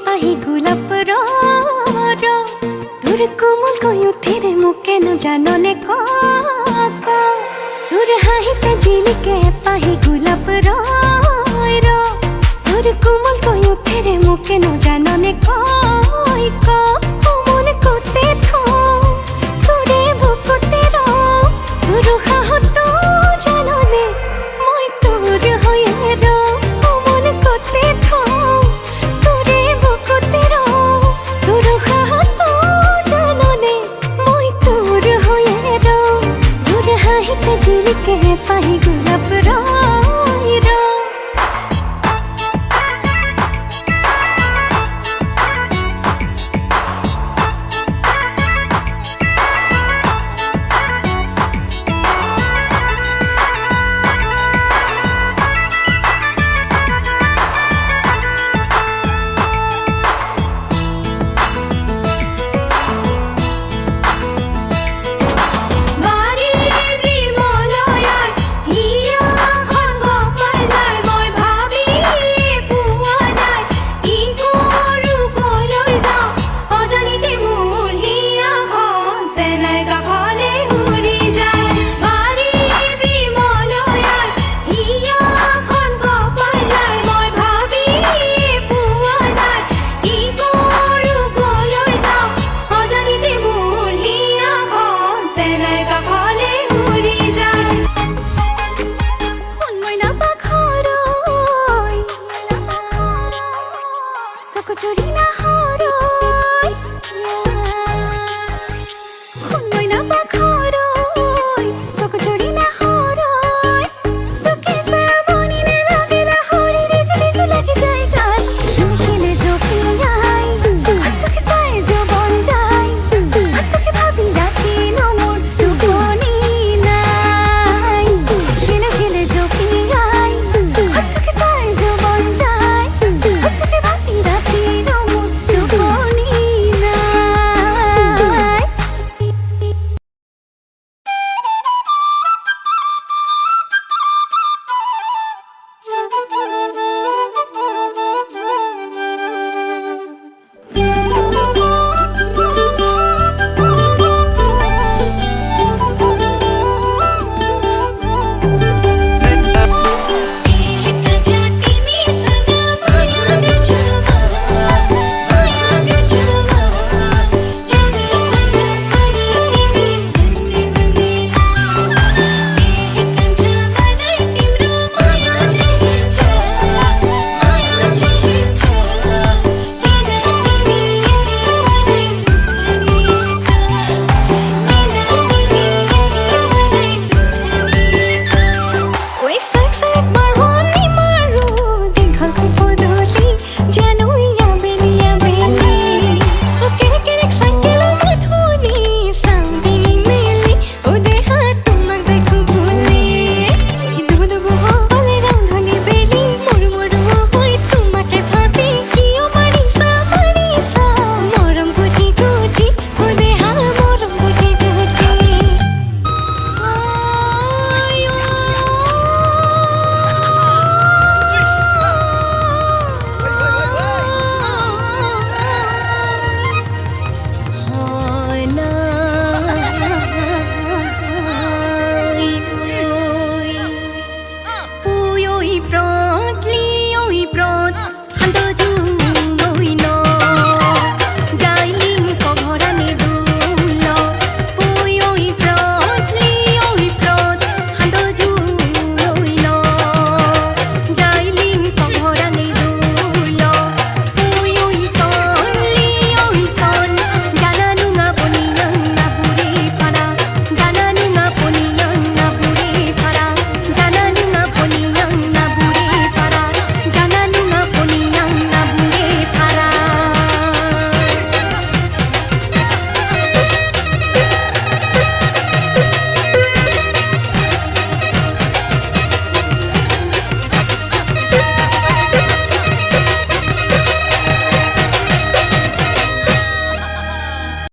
পাহি গোলাপ তোর কোমল কয়ুথিরে মুকে ন জাননে ক তোর হাহিতে জিলিকে পাহি গোলাপ তোর কোমল কয়ুথিরে মুকে ন জাননে ক মন কোতে থো তোরে বুকুতে তোর হাহত জাননে মই তোর হয়ে মন কোতে থো তোরে বুকুতে তোর হাহত জাননে মই তোর হয়ে তোর হাহিতে জিলিকে পাহি গোলাপ চুরি না হর